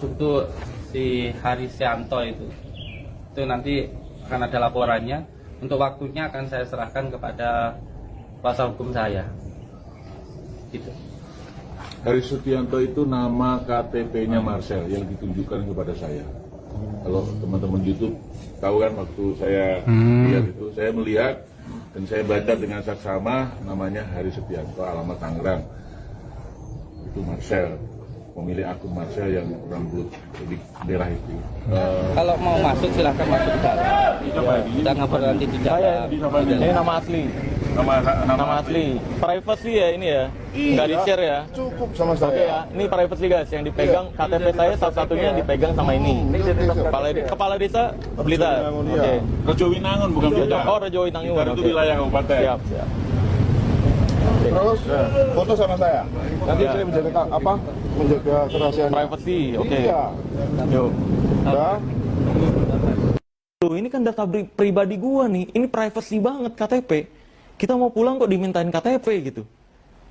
Untuk si Harisianto itu nanti akan ada laporannya. Untuk waktunya akan saya serahkan kepada kuasa hukum saya. Gitu. Haris Setianto itu nama KTP-nya Marcel yang ditunjukkan kepada saya. Kalau teman-teman YouTube tahu kan waktu saya lihat itu, saya melihat dan saya baca dengan saksama namanya Haris Setianto, alamat Tangerang. Itu Marcel, pemilik akun Marcel yang rambut merah itu. Kalau mau masuk silahkan masuk ke dalam. Kita ngobrol nanti di dalam. Ini nama asli. Nama asli. Privacy ya ini ya. Nggak di-share ya. Cukup sama Oke saya. ya. Ini privacy guys yang dipegang KTP saya salah satunya dipegang sama ini. Kepala desa Blitar. Oke. Rejo Winangun bukan Blitar. Oh, Rejo Winangun. Blitar itu wilayah kabupaten. Siap. Terus foto sama saya. Nanti Ya. saya menjaga menjaga kerahasiaan. Privacy. Oke. Iya. Yuk. Dah. Loh, ini kan data pribadi gua nih. Ini privacy banget KTP. Kita mau pulang kok dimintain KTP gitu.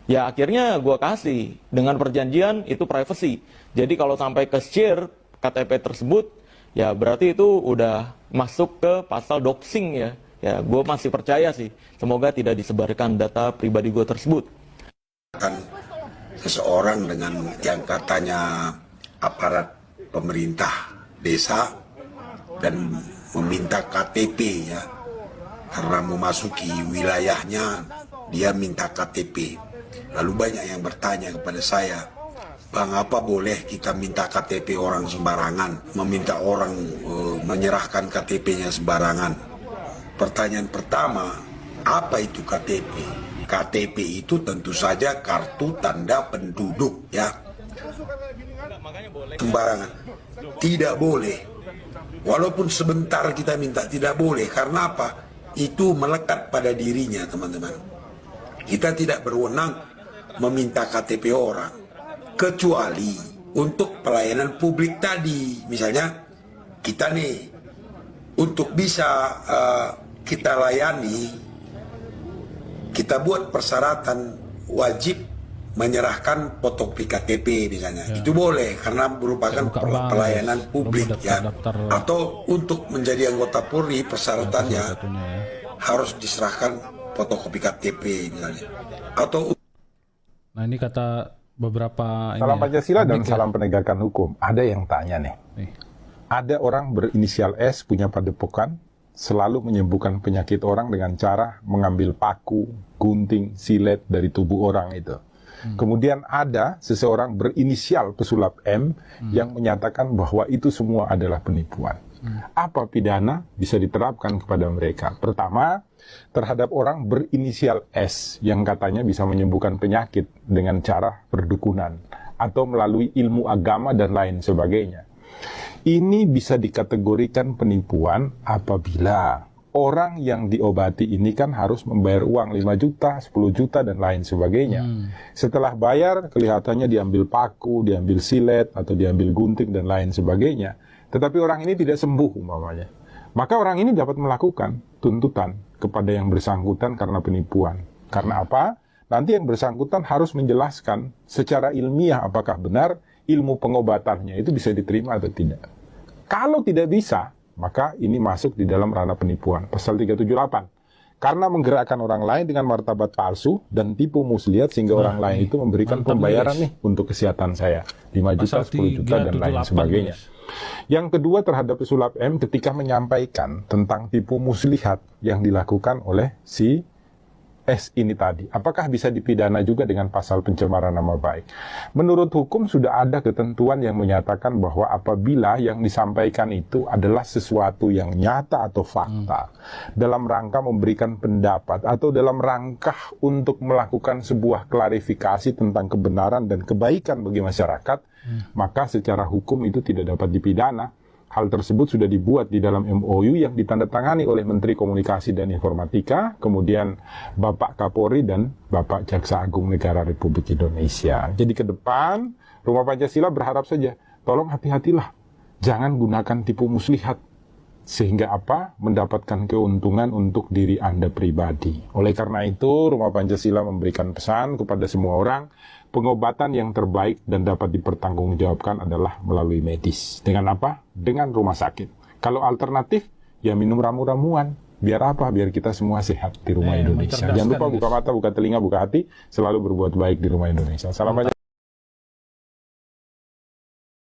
Ya akhirnya gua kasih dengan perjanjian itu privacy. Jadi kalau sampai ke share KTP tersebut, ya berarti itu udah masuk ke pasal doxing ya. Ya, gue masih percaya sih. Semoga tidak disebarkan data pribadi gue tersebut. Kan seseorang dengan yang katanya aparat pemerintah desa dan meminta KTP ya, karena memasuki wilayahnya dia minta KTP. Lalu banyak yang bertanya kepada saya, Bang, apa boleh kita minta KTP orang sembarangan, meminta orang menyerahkan KTP-nya sembarangan? Pertanyaan pertama, apa itu KTP? KTP itu tentu saja kartu tanda penduduk ya. Sembarangan. Tidak boleh. Walaupun sebentar kita minta tidak boleh. Karena apa? Itu melekat pada dirinya teman-teman. Kita tidak berwenang meminta KTP orang. Kecuali untuk pelayanan publik tadi. Misalnya kita nih untuk bisa kita layani, kita buat persyaratan wajib menyerahkan fotokopi KTP misalnya, itu boleh karena merupakan pelayanan publik ya. Atau untuk menjadi anggota Polri persyaratannya harus diserahkan fotokopi KTP misalnya. Atau Nah ini kata beberapa Salam ini Pancasila dan ya. salam penegakan hukum. Ada yang tanya nih. Ada orang berinisial S punya padepokan, selalu menyembuhkan penyakit orang dengan cara mengambil paku, gunting, silet dari tubuh orang itu. Kemudian ada seseorang berinisial pesulap M yang menyatakan bahwa itu semua adalah penipuan. Apa pidana bisa diterapkan kepada mereka? Pertama, terhadap orang berinisial S yang katanya bisa menyembuhkan penyakit dengan cara perdukunan atau melalui ilmu agama dan lain sebagainya. Ini bisa dikategorikan penipuan apabila orang yang diobati ini kan harus membayar uang 5 juta, 10 juta, dan lain sebagainya. Setelah bayar, kelihatannya diambil paku, diambil silet, atau diambil gunting, dan lain sebagainya. Tetapi orang ini tidak sembuh umpamanya. Maka orang ini dapat melakukan tuntutan kepada yang bersangkutan karena penipuan. Karena apa? Nanti yang bersangkutan harus menjelaskan secara ilmiah apakah benar ilmu pengobatannya itu bisa diterima atau tidak. Kalau tidak bisa, maka ini masuk di dalam ranah penipuan. Pasal 378. Karena menggerakkan orang lain dengan martabat palsu dan tipu muslihat sehingga orang lain itu memberikan pembayaran nih untuk kesehatan saya. 5 juta, 10 juta, dan lain sebagainya. Yang kedua terhadap pesulap M ketika menyampaikan tentang tipu muslihat yang dilakukan oleh si S ini tadi, apakah bisa dipidana juga dengan pasal pencemaran nama baik? Menurut hukum sudah ada ketentuan yang menyatakan bahwa apabila yang disampaikan itu adalah sesuatu yang nyata atau fakta, dalam rangka memberikan pendapat atau dalam rangka untuk melakukan sebuah klarifikasi tentang kebenaran dan kebaikan bagi masyarakat, maka secara hukum itu tidak dapat dipidana. Hal tersebut sudah dibuat di dalam MOU yang ditandatangani oleh Menteri Komunikasi dan Informatika, kemudian Bapak Kapolri dan Bapak Jaksa Agung Negara Republik Indonesia. Jadi ke depan, Rumah Pancasila berharap saja, tolong hati-hatilah. Jangan gunakan tipu muslihat Sehingga apa? Mendapatkan keuntungan untuk diri Anda pribadi. Oleh karena itu, Rumah Pancasila memberikan pesan kepada semua orang, pengobatan yang terbaik dan dapat dipertanggungjawabkan adalah melalui medis. Dengan apa? Dengan rumah sakit. Kalau alternatif, ya minum ramu-ramuan. Biar apa? Biar kita semua sehat di rumah Indonesia. Jangan lupa buka mata, buka telinga, buka hati, selalu berbuat baik di rumah Indonesia. Salam banyak.